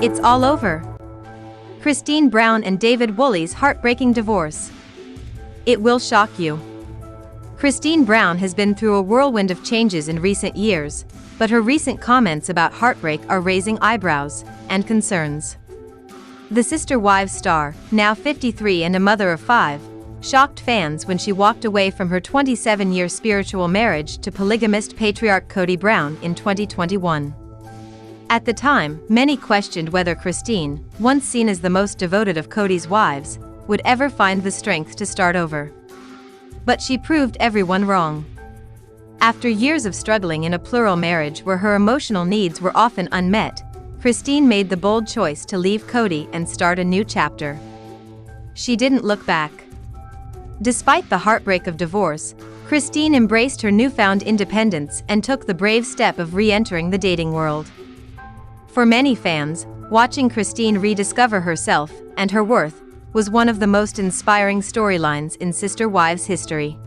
It's all over. Kody Brown and David Woolley's heartbreaking divorce. It will shock you. Kody Brown has been through a whirlwind of changes in recent years, but her recent comments about heartbreak are raising eyebrows and concerns. The Sister Wives star, now 53 and a mother of 5, shocked fans when she walked away from her 27-year spiritual marriage to polygamist patriarch Kody Brown in 2021. At the time, many questioned whether Kody, once seen as the most devoted of Kody's wives, would ever find the strength to start over. But she proved everyone wrong. After years of struggling in a plural marriage where her emotional needs were often unmet, Kody made the bold choice to leave Kody and start a new chapter. She didn't look back. Despite the heartbreak of divorce, Kody embraced her newfound independence and took the brave step of re-entering the dating world. For many fans, watching Kody rediscover herself and her worth was one of the most inspiring storylines in Sister Wives history.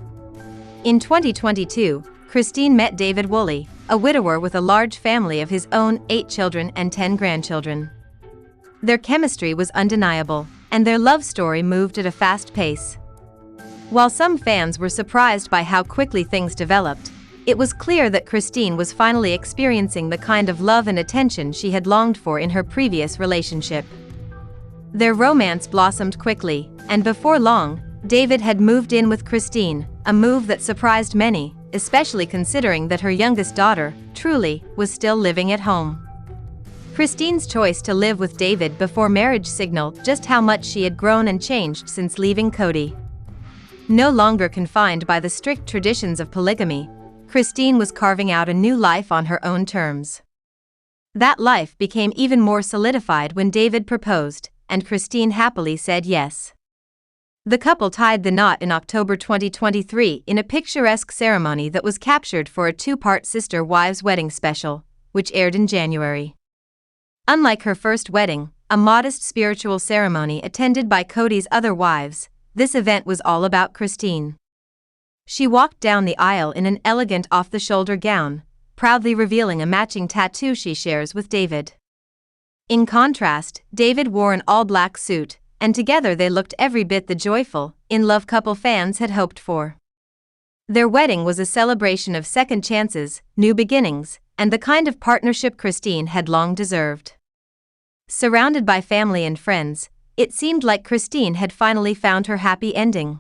In 2022, Kody met David Woolley, a widower with a large family of his own, 8 children and 10 grandchildren. Their chemistry was undeniable, and their love story moved at a fast pace. While some fans were surprised by how quickly things developed, it was clear that Kody was finally experiencing the kind of love and attention she had longed for in her previous relationship. Their romance blossomed quickly, and before long, David had moved in with Kody, a move that surprised many, especially considering that her youngest daughter, Truly, was still living at home. Kody's choice to live with David before marriage signaled just how much she had grown and changed since leaving Kody. No longer confined by the strict traditions of polygamy, Kody was carving out a new life on her own terms. That life became even more solidified when David proposed, and Kody happily said yes. The couple tied the knot in October 2023 in a picturesque ceremony that was captured for a 2-part Sister Wives wedding special, which aired in January. Unlike her first wedding, a modest spiritual ceremony attended by Kody's other wives, this event was all about Kody. She walked down the aisle in an elegant off-the-shoulder gown, proudly revealing a matching tattoo she shares with David. In contrast, David wore an all-black suit, and together they looked every bit the joyful, in-love couple fans had hoped for. Their wedding was a celebration of second chances, new beginnings, and the kind of partnership Kody had long deserved. Surrounded by family and friends, it seemed like Kody had finally found her happy ending.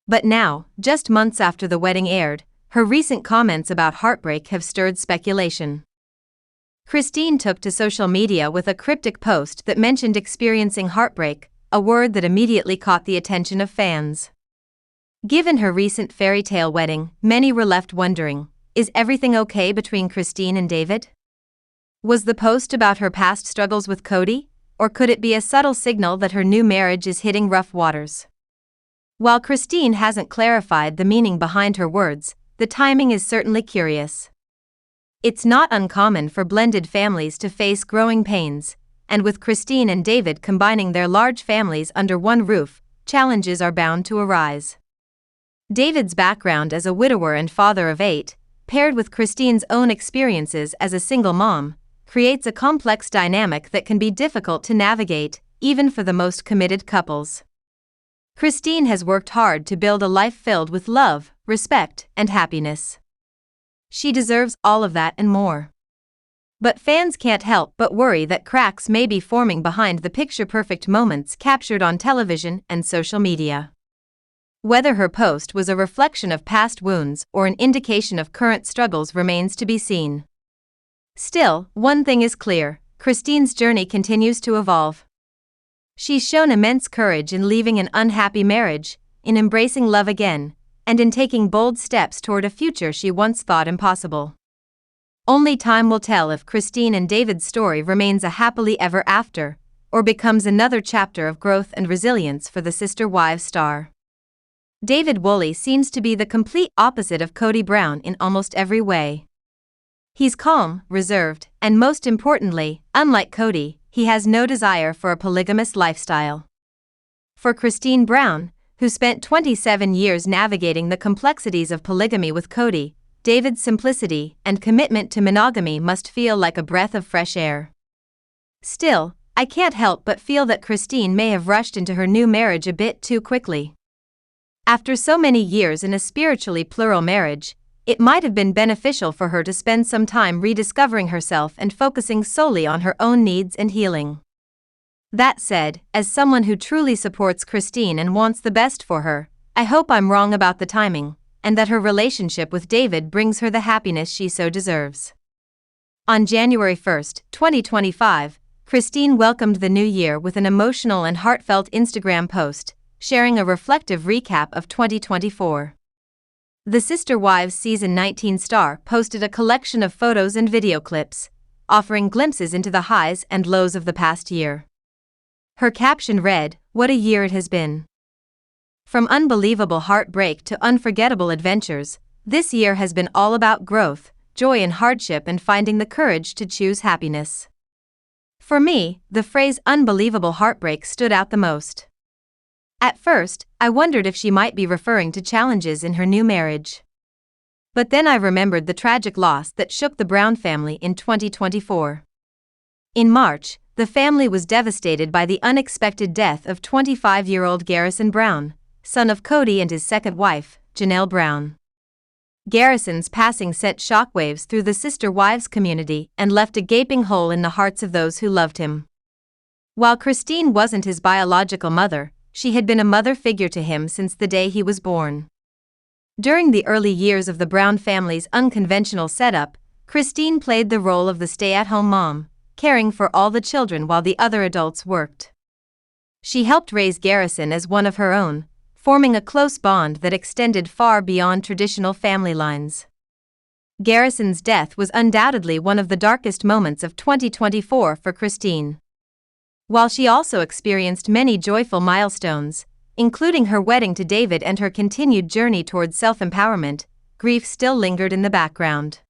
But now, just months after the wedding aired, her recent comments about heartbreak have stirred speculation. Kody took to social media with a cryptic post that mentioned experiencing heartbreak, a word that immediately caught the attention of fans. Given her recent fairy tale wedding, many were left wondering, is everything okay between Kody and David? Was the post about her past struggles with Kody, or could it be a subtle signal that her new marriage is hitting rough waters? While Kody hasn't clarified the meaning behind her words, the timing is certainly curious. It's not uncommon for blended families to face growing pains, and with Kody and David combining their large families under one roof, challenges are bound to arise. David's background as a widower and father of 8, paired with Kody's own experiences as a single mom, creates a complex dynamic that can be difficult to navigate, even for the most committed couples. Kody has worked hard to build a life filled with love, respect, and happiness. She deserves all of that and more. But fans can't help but worry that cracks may be forming behind the picture-perfect moments captured on television and social media. Whether her post was a reflection of past wounds or an indication of current struggles remains to be seen. Still, one thing is clear, Kody's journey continues to evolve. She's shown immense courage in leaving an unhappy marriage, in embracing love again, and in taking bold steps toward a future she once thought impossible. Only time will tell if Kody and David's story remains a happily ever after, or becomes another chapter of growth and resilience for the Sister Wives star. David Woolley seems to be the complete opposite of Kody Brown in almost every way. He's calm, reserved, and most importantly, unlike Kody, he has no desire for a polygamous lifestyle. For Kody Brown, who spent 27 years navigating the complexities of polygamy with Kody, David's simplicity and commitment to monogamy must feel like a breath of fresh air. Still, I can't help but feel that Christine may have rushed into her new marriage a bit too quickly. After so many years in a spiritually plural marriage, it might have been beneficial for her to spend some time rediscovering herself and focusing solely on her own needs and healing. That said, as someone who truly supports Christine and wants the best for her, I hope I'm wrong about the timing, and that her relationship with David brings her the happiness she so deserves. On January 1, 2025, Christine welcomed the new year with an emotional and heartfelt Instagram post, sharing a reflective recap of 2024. The Sister Wives Season 19 star posted a collection of photos and video clips, offering glimpses into the highs and lows of the past year. Her caption read, "What a year it has been. From unbelievable heartbreak to unforgettable adventures, this year has been all about growth, joy in hardship and finding the courage to choose happiness." For me, the phrase unbelievable heartbreak stood out the most. At first, I wondered if she might be referring to challenges in her new marriage. But then I remembered the tragic loss that shook the Brown family in 2024. In March, the family was devastated by the unexpected death of 25-year-old Garrison Brown, son of Kody and his second wife, Janelle Brown. Garrison's passing sent shockwaves through the Sister Wives community and left a gaping hole in the hearts of those who loved him. While Christine wasn't his biological mother, she had been a mother figure to him since the day he was born. During the early years of the Brown family's unconventional setup, Christine played the role of the stay-at-home mom, caring for all the children while the other adults worked. She helped raise Garrison as one of her own, forming a close bond that extended far beyond traditional family lines. Garrison's death was undoubtedly one of the darkest moments of 2024 for Christine. While she also experienced many joyful milestones, including her wedding to David and her continued journey towards self-empowerment, grief still lingered in the background.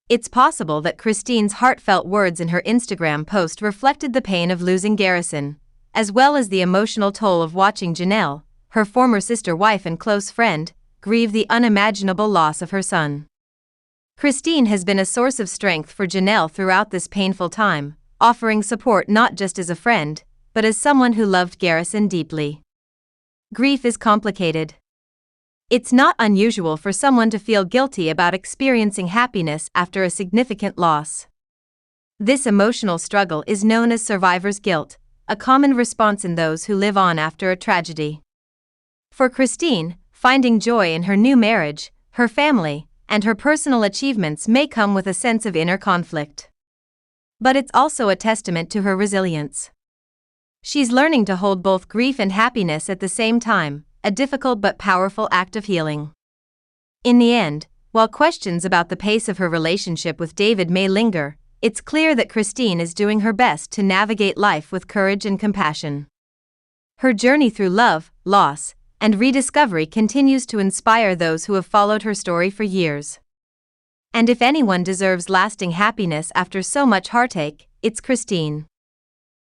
It's possible that Christine's heartfelt words in her Instagram post reflected the pain of losing Garrison, as well as the emotional toll of watching Janelle, her former sister wife and close friend, grieve the unimaginable loss of her son. Christine has been a source of strength for Janelle throughout this painful time, offering support not just as a friend, but as someone who loved Garrison deeply. Grief is complicated. It's not unusual for someone to feel guilty about experiencing happiness after a significant loss. This emotional struggle is known as survivor's guilt, a common response in those who live on after a tragedy. For Christine, finding joy in her new marriage, her family, and her personal achievements may come with a sense of inner conflict. But it's also a testament to her resilience. She's learning to hold both grief and happiness at the same time, a difficult but powerful act of healing. In the end, while questions about the pace of her relationship with David may linger, it's clear that Christine is doing her best to navigate life with courage and compassion. Her journey through love, loss, and rediscovery continues to inspire those who have followed her story for years. And if anyone deserves lasting happiness after so much heartache, it's Christine.